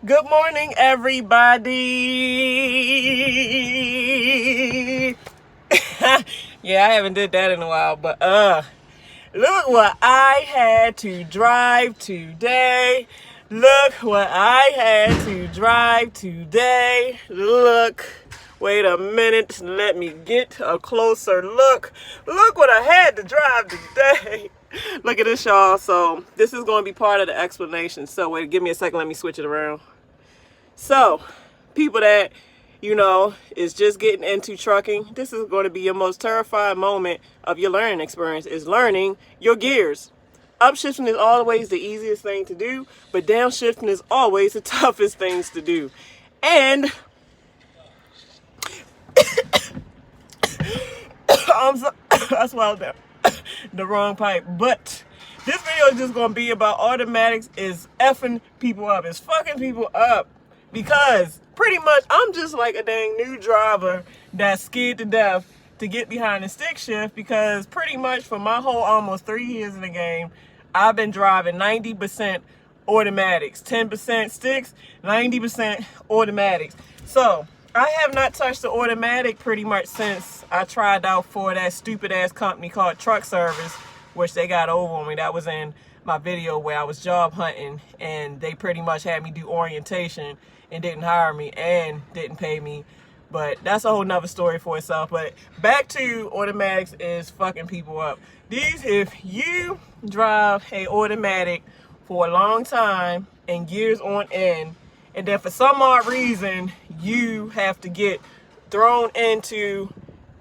Good morning, everybody. Yeah, I haven't did that in a while, but look what I had to drive today. Look what I had to drive today. Look. Wait a minute. Let me get a closer look. Look what I had to drive today. Look at this, y'all. So this is going to be part of the explanation. So wait, give me a second. Let me switch it around. So people that, is just getting into trucking, this is going to be your most terrifying moment of your learning experience, is learning your gears. Upshifting is always the easiest thing to do, but downshifting is always the toughest things to do. And I swallowed the wrong pipe. But this video is just going to be about automatics is effing people up. It's fucking people up. Because pretty much I'm just like a dang new driver that's scared to death to get behind the stick shift, because pretty much for my whole almost 3 years in the game, I've been driving 90% automatics, 10% sticks, 90% automatics. So I have not touched the automatic pretty much since I tried out for that stupid ass company called Truck Service, which they got over on me. That was in my video where I was job hunting, and they pretty much had me do orientation and didn't hire me and didn't pay me. But that's a whole nother story for itself. But back to automatics is fucking people up. If you drive a automatic for a long time and gears on end, and then for some odd reason you have to get thrown into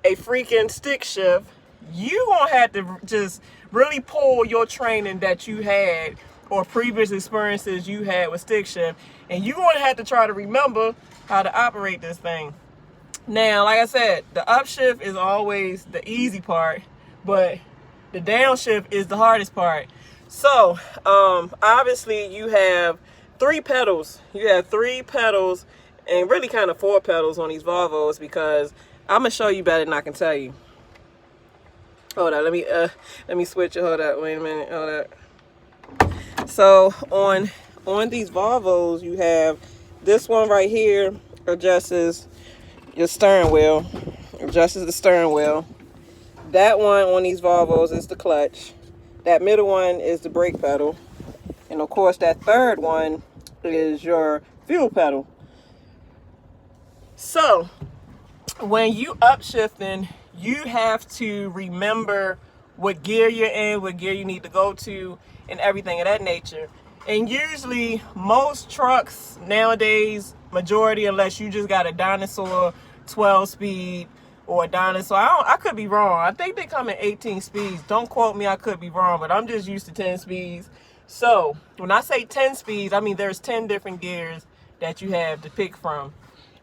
a freaking stick shift, you gonna have to just really pull your training that you had or previous experiences you had with stick shift, and you're going to have to try to remember how to operate this thing. Now, like I said, the upshift is always the easy part, but the downshift is the hardest part. So, obviously you have 3 pedals. You have 3 pedals, and really kind of 4 pedals on these Volvos, because I'm going to show you better than I can tell you. Hold on, let me switch it. Hold up, wait a minute. Hold up. So on these Volvos, you have this one right here adjusts your steering wheel, adjusts the steering wheel. That one on these Volvos is the clutch. That middle one is the brake pedal, and of course that third one is your fuel pedal. So when you upshifting, you have to remember what gear you're in, what gear you need to go to, and everything of that nature. And usually most trucks nowadays, majority, unless you just got a dinosaur 12 speed or a dinosaur, I could be wrong, I think they come in 18 speeds. Don't quote me, I could be wrong, but I'm just used to 10 speeds. So when I say 10 speeds, I mean there's 10 different gears that you have to pick from.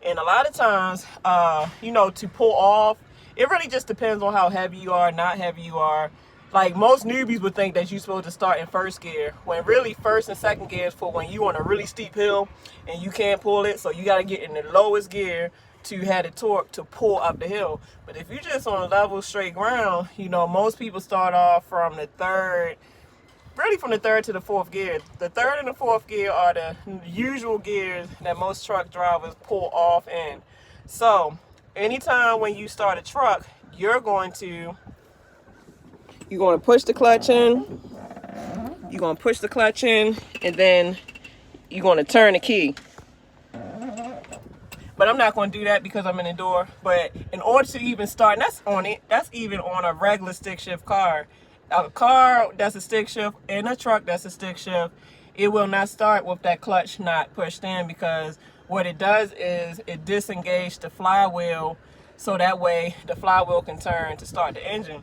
And a lot of times, to pull off, it really just depends on how heavy you are, not heavy you are. Like most newbies would think that you're supposed to start in first gear, when really first and second gear is for when you on a really steep hill and you can't pull it. So you got to get in the lowest gear to have the torque to pull up the hill. But if you're just on level straight ground, most people start off from the third, really from the third to the fourth gear. The third and the fourth gear are the usual gears that most truck drivers pull off in. So anytime when you start a truck, you're going to push the clutch in. You're going to push the clutch in, and then you're going to turn the key. But I'm not going to do that because I'm in the door. But in order to even start, and that's even on a regular stick shift car. A car that's a stick shift and a truck that's a stick shift, it will not start with that clutch not pushed in, because what it does is it disengages the flywheel, so that way the flywheel can turn to start the engine.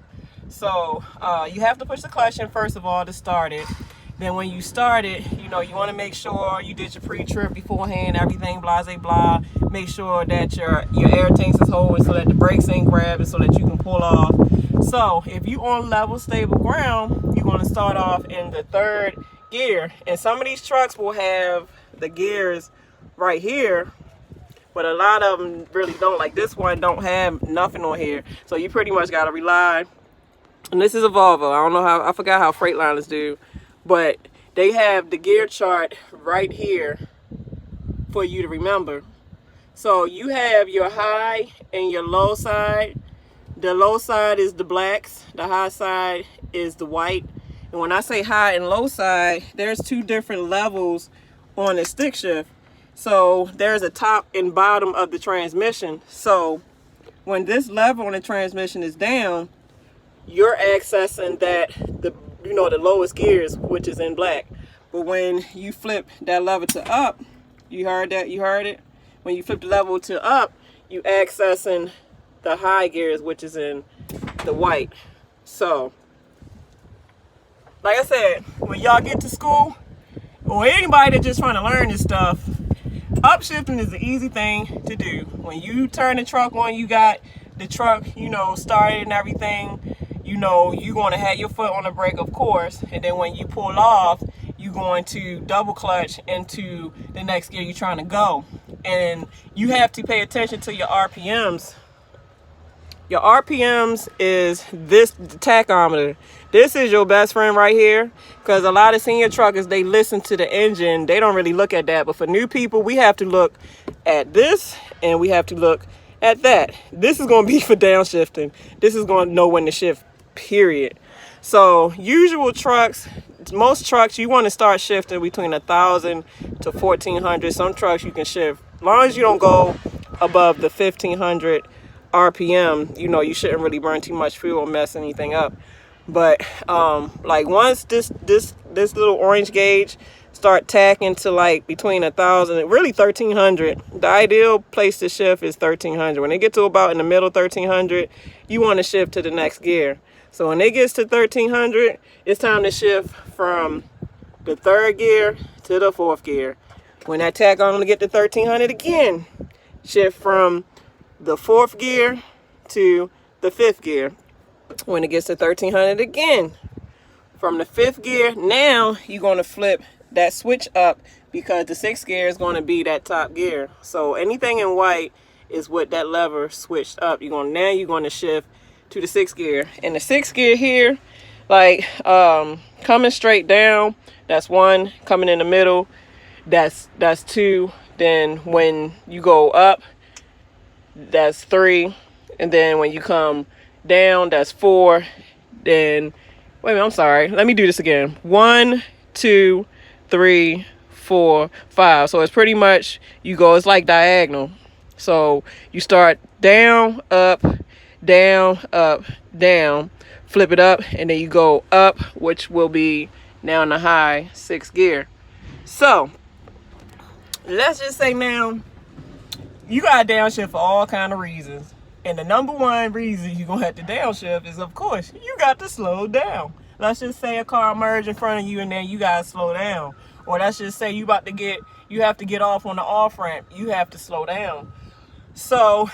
So you have to push the clutch in first of all to start it. Then when you start it, you want to make sure you did your pre-trip beforehand, everything blah, blah, blah. Make sure that your air tanks is holding so that the brakes ain't grabbing, so that you can pull off. So if you on level, stable ground, you're going to start off in the third gear. And some of these trucks will have the gears right here, but a lot of them really don't. Like this one don't have nothing on here. So you pretty much got to rely. And this is a Volvo. I forgot how Freightliners do, but they have the gear chart right here for you to remember. So you have your high and your low side. The low side is the blacks, the high side is the white. And when I say high and low side, there's two different levels on the stick shift. So there's a top and bottom of the transmission. So when this lever on the transmission is down, you're accessing the lowest gears, which is in black. But when you flip that lever to up, you heard it? When you flip the lever to up, you accessing the high gears, which is in the white. So, like I said, when y'all get to school, or anybody that's just trying to learn this stuff, upshifting is the easy thing to do. When you turn the truck on, you got the truck, started and everything, you're going to have your foot on the brake, of course. And then when you pull off, you're going to double clutch into the next gear you're trying to go. And you have to pay attention to your RPMs. Your RPMs is this tachometer. This is your best friend right here, because a lot of senior truckers, they listen to the engine. They don't really look at that. But for new people, we have to look at this and we have to look at that. This is going to be for downshifting. This is going to know when to shift, period. So usual trucks, most trucks, you want to start shifting between 1,000 to 1,400. Some trucks you can shift, as long as you don't go above the 1,500 RPM, you shouldn't really burn too much fuel or mess anything up. But like once this little orange gauge start tacking to like between 1,000 and really 1,300, the ideal place to shift is 1,300. When they get to about in the middle 1,300, you want to shift to the next gear. So when it gets to 1,300, it's time to shift from the third gear to the fourth gear. When that tack on to get to 1,300 again, shift from the fourth gear to the fifth gear. When it gets to 1,300 again, from the fifth gear, now you're going to flip that switch up, because the sixth gear is going to be that top gear. So anything in white is what that lever switched up. You're going to shift to the sixth gear. And the sixth gear here, like coming straight down, that's 1. Coming in the middle, that's 2. Then when you go up, that's 3. And then when you come down, that's 4. Then wait a minute, I'm sorry, let me do this again. 1, 2, 3, 4, 5. So it's pretty much, it's like diagonal. So you start down, up, down, up, down, flip it up, and then you go up, which will be now in the high 6th gear. So let's just say now you got to downshift for all kind of reasons. And the number one reason you're going to have to downshift is, of course, you got to slow down. Let's just say a car merged in front of you and then you got to slow down. Or let's just say you have to get off on the off ramp. You have to slow down. So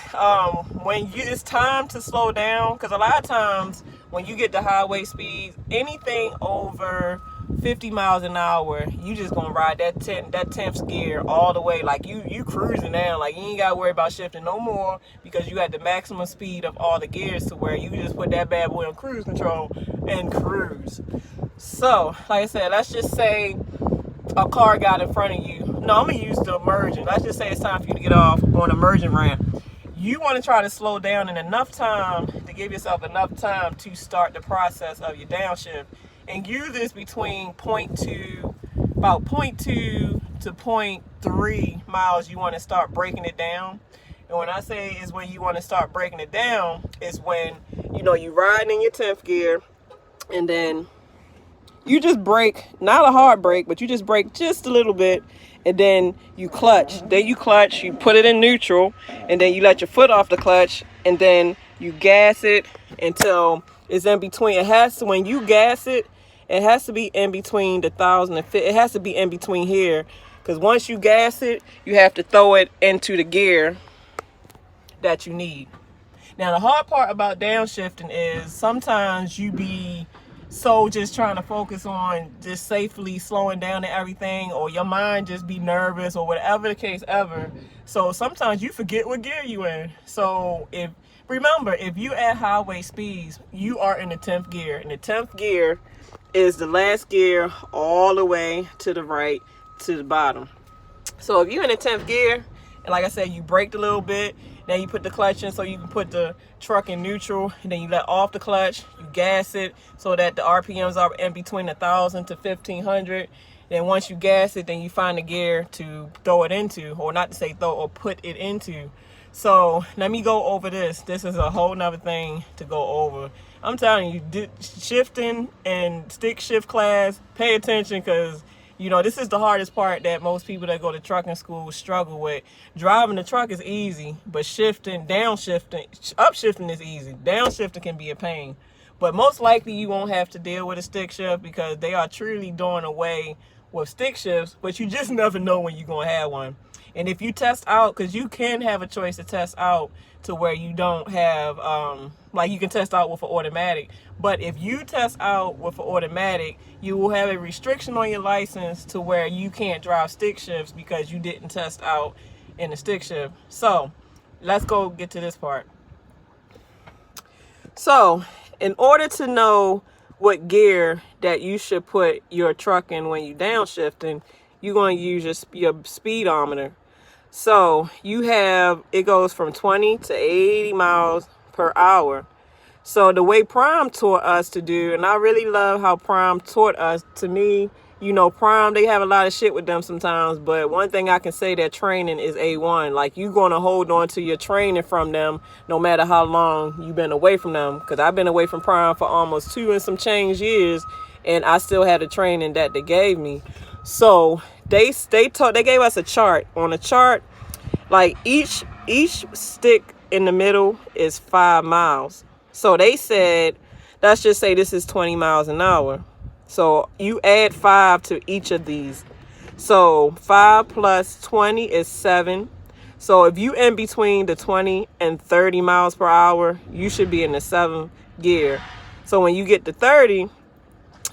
when it's time to slow down, because a lot of times when you get to highway speeds, anything over 50 miles an hour, you just gonna ride that 10th gear all the way. Like you cruising down, like you ain't gotta worry about shifting no more, because you had the maximum speed of all the gears, to where you just put that bad boy on cruise control and cruise. So like I said, let's just say a car got in front of you. No, I'm gonna use the merging. Let's just say it's time for you to get off on a merging ramp. You want to try to slow down in enough time to give yourself enough time to start the process of your downshift. And use this between about 0.2 to 0.3 miles. You want to start breaking it down. And when I say is when you want to start breaking it down, is when you riding in your 10th gear, and then you just brake, not a hard brake, but you just brake just a little bit, and then you clutch. Then you clutch, you put it in neutral, and then you let your foot off the clutch, and then you gas it until it's in between. When you gas it, it has to be in between the 1,000 and 50. It has to be in between here, because once you gas it, you have to throw it into the gear that you need. Now, the hard part about downshifting is sometimes you be so just trying to focus on just safely slowing down and everything, or your mind just be nervous, or whatever the case ever. So sometimes you forget what gear you in. So remember, if you at highway speeds, you are in the 10th gear. And the 10th gear is the last gear all the way to the right, to the bottom. So if you're in the 10th gear, and like I said, you braked a little bit, then you put the clutch in so you can put the truck in neutral, and then you let off the clutch, you gas it so that the RPMs are in between 1,000 to 1,500. Then once you gas it, then you find the gear to throw it into, or not to say throw, or put it into. So let me go over this. This is a whole nother thing to go over. I'm telling you, shifting and stick shift class, pay attention, because you know, this is the hardest part that most people that go to trucking school struggle with. Driving the truck is easy, but shifting, downshifting, upshifting is easy. Downshifting can be a pain. But most likely you won't have to deal with a stick shift because they are truly doing away with stick shifts, but you just never know when you're going to have one. And if you test out, because you can have a choice to test out to where you don't have, like you can test out with an automatic. But if you test out with an automatic, you will have a restriction on your license to where you can't drive stick shifts because you didn't test out in the stick shift. So let's go get to this part. So in order to know what gear that you should put your truck in when you downshifting, you're going to use your speedometer. So you have, it goes from 20 to 80 miles per hour. So the way Prime taught us to do, and I really love how Prime taught us, to me, you know, Prime, they have a lot of shit with them sometimes, but one thing I can say, that training is A1. Like, you're going to hold on to your training from them no matter how long you've been away from them. Because I've been away from Prime for almost 2 and some change years, and I still had the training that they gave me. So they gave us a chart. On a chart, like each stick in the middle is 5 miles. So they said, let's just say this is 20 miles an hour. So you add 5 to each of these. So 5 plus 20 is 7. So if you in between the 20 and 30 miles per hour, you should be in the 7th gear. So when you get to 30,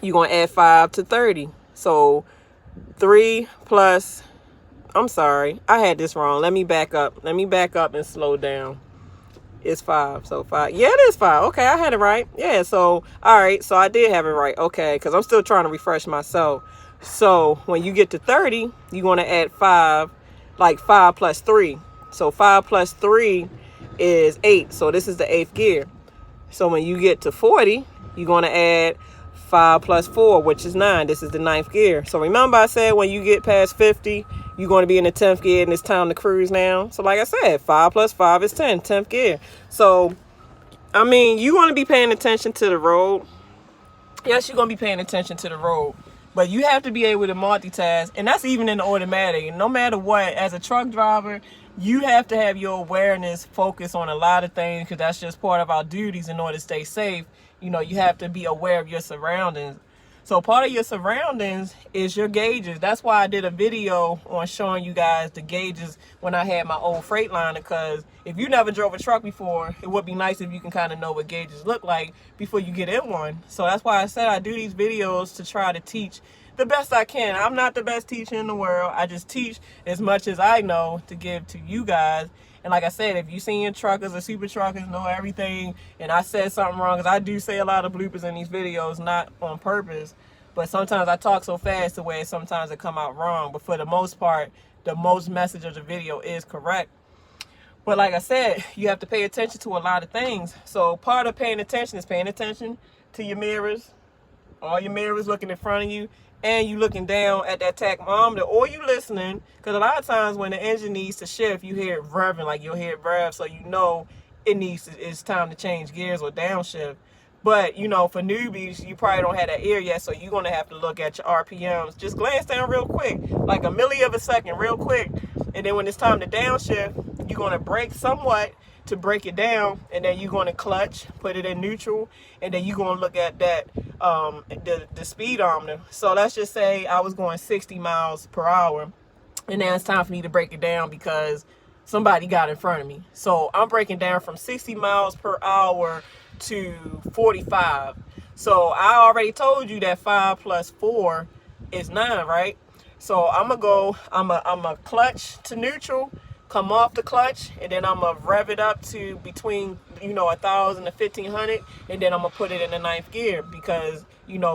you're going to add 5 to 30. So 3 plus, I'm sorry, I had this wrong. Let me back up and slow down. It's 5. So 5. Yeah, it is 5. Okay, I had it right. Yeah, so, all right. So I did have it right. Okay, because I'm still trying to refresh myself. So when you get to 30, you're going to add 5, like 5 plus 3. So 5 plus 3 is 8. So this is the 8th gear. So when you get to 40, you're going to add 5 plus 4, which is 9. This is the 9th gear. So remember I said when you get past 50, you're going to be in the 10th gear and it's time to cruise now. So like I said, 5 plus 5 is 10, 10th gear. So, I mean, you're going to be paying attention to the road. Yes, you're going to be paying attention to the road. But you have to be able to multitask. And that's even in the automatic. No matter what, as a truck driver, you have to have your awareness focused on a lot of things, because that's just part of our duties in order to stay safe. You know, you have to be aware of your surroundings. So part of your surroundings is your gauges. That's why I did a video on showing you guys the gauges when I had my old Freightliner, because if you never drove a truck before, it would be nice if you can kind of know what gauges look like before you get in one. So that's why I said I do these videos to try to teach the best I can. I'm not the best teacher in the world. I just teach as much as I know to give to you guys. And like I said, if you seen truckers or super truckers know everything, and I said something wrong, because I do say a lot of bloopers in these videos, not on purpose, but sometimes I talk so fast the way sometimes it come out wrong. But for the most part, the most message of the video is correct. But like I said, you have to pay attention to a lot of things. So part of paying attention is paying attention to your mirrors, all your mirrors looking in front of you, and you looking down at that tachometer, or you listening, because a lot of times when the engine needs to shift, you hear it revving, like you'll hear it rev, so you know it's time to change gears or downshift. But you know, for newbies, you probably don't have that ear yet, so you're gonna have to look at your RPMs. Just glance down real quick, like a milli of a second, real quick, and then when it's time to downshift, you're gonna brake somewhat to break it down, and then you're going to clutch, put it in neutral, and then you're going to look at that the speedometer. So let's just say I was going 60 miles per hour, and now it's time for me to break it down because somebody got in front of me. So I'm breaking down from 60 miles per hour to 45. So I already told you that 5 plus 4 is 9, right? So I'm gonna clutch to neutral, come off the clutch, and then I'm gonna rev it up to between 1,000 to 1,500, and then I'm gonna put it in the 9th gear, because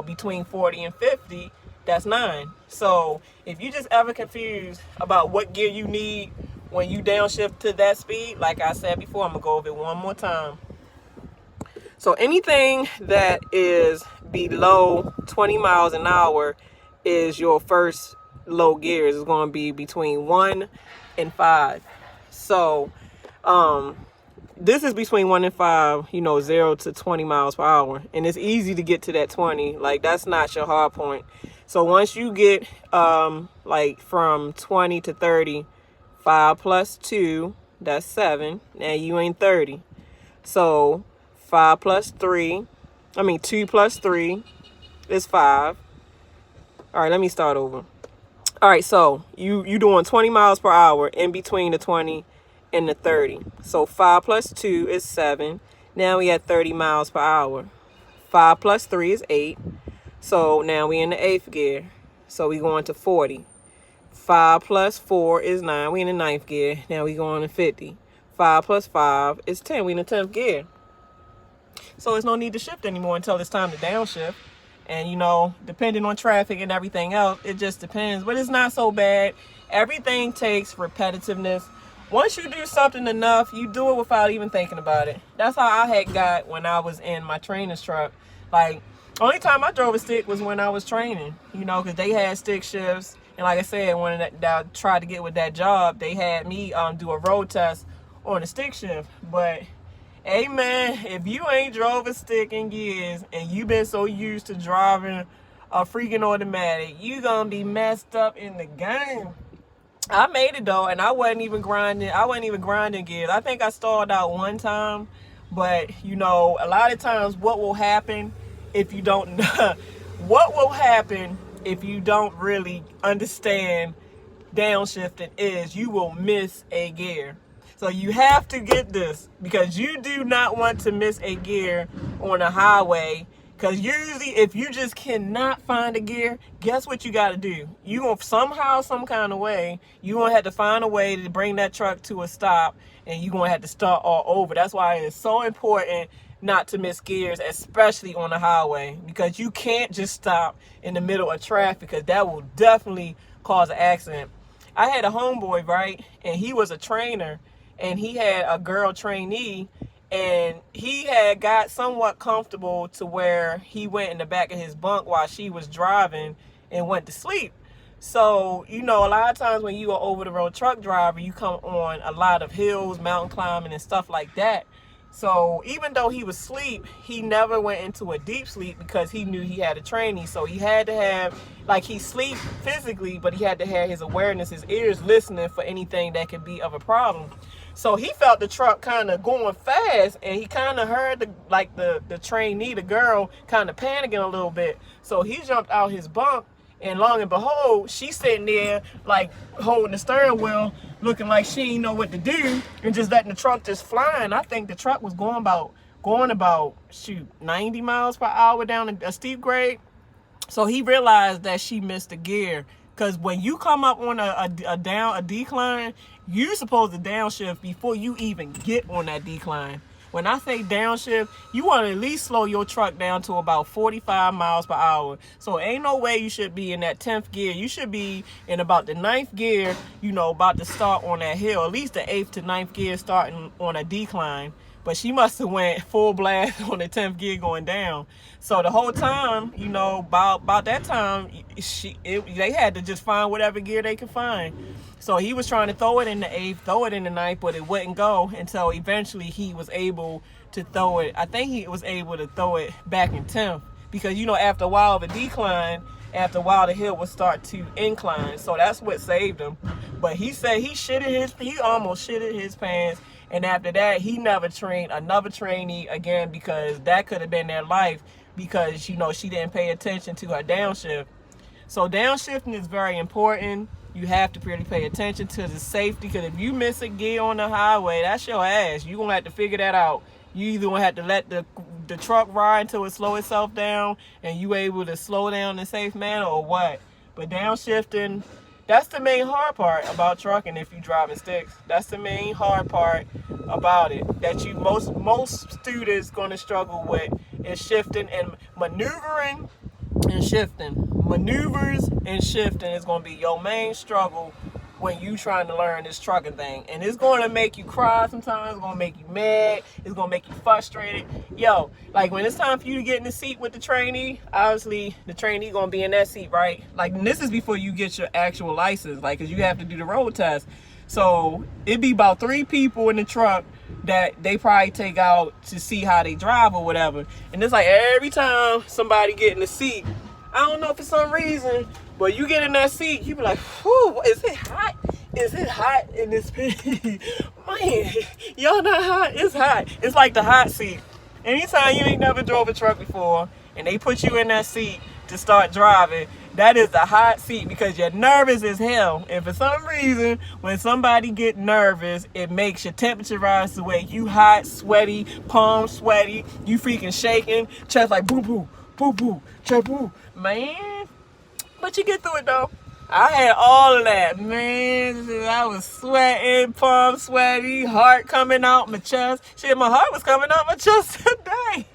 between 40 and 50 that's 9. So if you just ever confused about what gear you need when you downshift to that speed, like I said before, I'm gonna go over it one more time. So anything that is below 20 miles an hour is your first low gears. It's going to be between 1 and 5. So this is between 1 and 5, 0 to 20 miles per hour. And it's easy to get to that 20. Like, that's not your hard point. So once you get like from 20 to 30, 5 plus 2, that's 7. Now you ain't 30. So 5 plus 3, 2 plus 3 is 5. All right, let me start over. All right, so you doing 20 miles per hour in between the 20 and the 30. So 5 plus 2 is 7. Now we at 30 miles per hour. 5 plus 3 is 8. So now we in the 8th gear. So we going to 40. 5 plus 4 is 9. We in the 9th gear. Now we going to 50. 5 plus 5 is 10. We in the 10th gear. So there's no need to shift anymore until it's time to downshift. And, depending on traffic and everything else, it just depends. But it's not so bad. Everything takes repetitiveness. Once you do something enough, you do it without even thinking about it. That's how I had got when I was in my trainer's truck. Like, only time I drove a stick was when I was training, because they had stick shifts. And like I said, when I tried to get with that job, they had me do a road test on a stick shift. But hey man, if you ain't drove a stick in years and you been so used to driving a freaking automatic, you gonna be messed up in the game. I made it though, and I wasn't even grinding gears. I think I stalled out one time, but a lot of times what will happen if you don't what will happen if you don't really understand downshifting is you will miss a gear. So you have to get this, because you do not want to miss a gear on a highway. Because usually if you just cannot find a gear, guess what you got to do? You going to somehow, some kind of way, you going to have to find a way to bring that truck to a stop, and you going to have to start all over. That's why it's so important not to miss gears, especially on the highway, because you can't just stop in the middle of traffic, because that will definitely cause an accident. I had a homeboy, right? And he was a trainer. And he had a girl trainee, and he had got somewhat comfortable to where he went in the back of his bunk while she was driving and went to sleep. So, a lot of times when you are over the road truck driver, you come on a lot of hills, mountain climbing and stuff like that. So even though he was asleep, he never went into a deep sleep because he knew he had a trainee. So he had to have, he sleep physically, but he had to have his awareness, his ears listening for anything that could be of a problem. So he felt the truck kind of going fast, and he kind of heard the trainee, the girl, kind of panicking a little bit. So he jumped out his bunk, and long and behold, she's sitting there holding the steering wheel, looking like she didn't know what to do, and just letting the truck just flying. I think the truck was going about 90 miles per hour down a steep grade. So he realized that she missed a gear. Because when you come up on a decline, you're supposed to downshift before you even get on that decline. When I say downshift, you want to at least slow your truck down to about 45 miles per hour. So ain't no way you should be in that 10th gear. You should be in about the 9th gear, about to start on that hill. At least the 8th to 9th gear starting on a decline. But she must have went full blast on the 10th gear going down. So the whole time, about that time, they had to just find whatever gear they could find. So he was trying to throw it in the 8th, throw it in the 9th, but it wouldn't go until eventually he was able to throw it. I think he was able to throw it back in 10th because, after a while of a decline, after a while the hill would start to incline. So that's what saved him. But he said he almost shitted his pants. And after that, he never trained another trainee again because that could have been their life because, she didn't pay attention to her downshift. So downshifting is very important. You have to really pay attention to the safety, because if you miss a gear on the highway, that's your ass. You're going to have to figure that out. You either going to have to let the truck ride until it slow itself down and you able to slow down in a safe manner, or what. But downshifting, that's the main hard part about trucking if you're driving sticks. That's the main hard part about it that most students going to struggle with is shifting and maneuvering and shifting. Maneuvers and shifting is going to be your main struggle when you trying to learn this trucking thing. And it's going to make you cry sometimes. It's going to make you mad. It's going to make you frustrated. Yo, like when it's time for you to get in the seat with the trainee, obviously the trainee going to be in that seat, right? Like, and this is before you get your actual license, like, because you have to do the road test. So it'd be about 3 people in the truck that they probably take out to see how they drive or whatever. And it's like every time somebody get in the seat, I don't know for some reason, but you get in that seat, you be like, whew, is it hot? Is it hot in this pit? Man, y'all not hot? It's hot. It's like the hot seat. Anytime you ain't never drove a truck before and they put you in that seat to start driving, that is the hot seat because you're nervous as hell. And for some reason, when somebody get nervous, it makes your temperature rise to where you hot, sweaty, palms sweaty, you freaking shaking, chest like boo boo, boo boo, chest boo. Man, but you get through it though. I had all of that, man. I was sweating, palms sweaty, heart coming out my chest. Shit, my heart was coming out my chest today.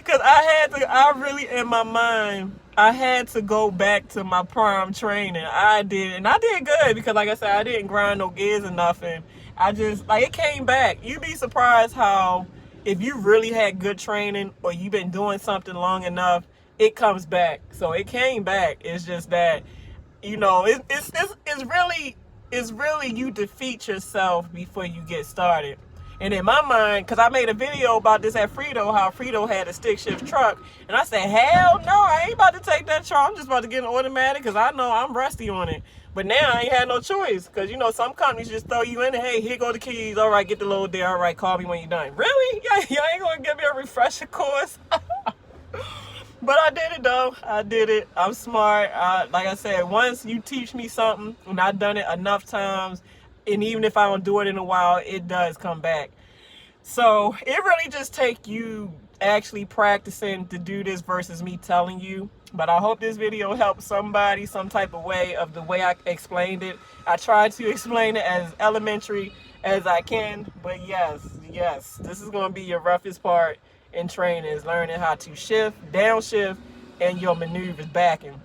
Cause I really in my mind, I had to go back to my prom training. I did, and I did good because like I said, I didn't grind no gears or nothing. I just, like, it came back. You'd be surprised how if you really had good training or you've been doing something long enough, it comes back. So it came back. It's just that, you know, it's really you defeat yourself before you get started. And in my mind, because I made a video about this at Frito, how Frito had a stick shift truck. And I said, hell no, I ain't about to take that truck. I'm just about to get an automatic because I know I'm rusty on it. But now I ain't had no choice because, you know, some companies just throw you in and, hey, here go the keys. All right, get the load there. All right, call me when you're done. Really? Y'all ain't going to give me a refresher course? But I did it though. I did it. I'm smart. Like I said, once you teach me something and I've done it enough times, and even if I don't do it in a while, it does come back. So it really just take you actually practicing to do this versus me telling you. But I hope this video helps somebody some type of way of the way I explained it. I tried to explain it as elementary as I can. But yes, this is going to be your roughest part in training, is learning how to shift, downshift, and your maneuvers backing.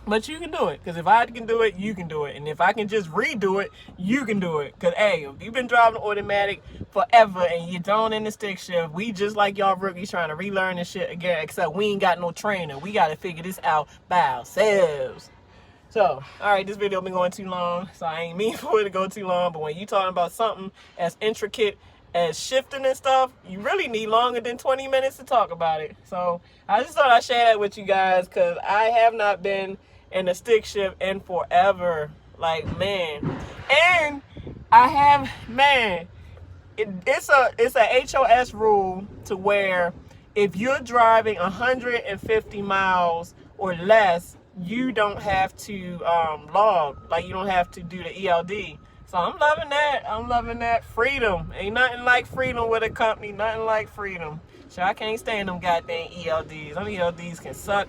But you can do it, because if I can do it, you can do it. And if I can just redo it, you can do it. Because, hey, if you've been driving automatic forever and you don't in the stick shift, we just like y'all rookies trying to relearn this shit again, except we ain't got no trainer. We got to figure this out by ourselves. So, alright, this video been going too long, so I ain't mean for it to go too long, but when you talking about something as intricate as shifting and stuff, you really need longer than 20 minutes to talk about it. So, I just thought I'd share that with you guys, because I have not been in a stick shift in forever. Like, man. And I have, man, it's a HOS rule to where if you're driving 150 miles or less, you don't have to log. Like, you don't have to do the ELD. So I'm loving that. I'm loving that. Freedom. Ain't nothing like freedom with a company. Nothing like freedom. So I can't stand them goddamn ELDs. Them ELDs can suck.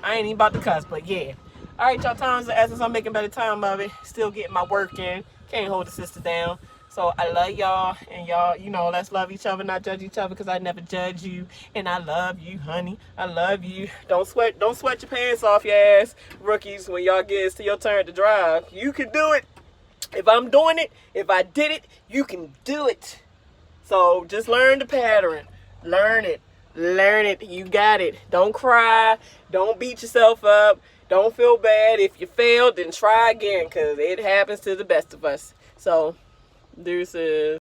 I ain't even about to cuss, but yeah. Alright, y'all, time's the essence. I'm making better time of it. Still getting my work in. Can't hold the sister down. So I love y'all, and y'all, you know, let's love each other, not judge each other, because I never judge you. And I love you, honey. I love you. Don't sweat your pants off your ass, rookies, when y'all get to your turn to drive. You can do it. If I'm doing it, if I did it, you can do it. So just learn the pattern. Learn it. Learn it. You got it. Don't cry. Don't beat yourself up. Don't feel bad. If you failed, then try again, because it happens to the best of us. So, deuces.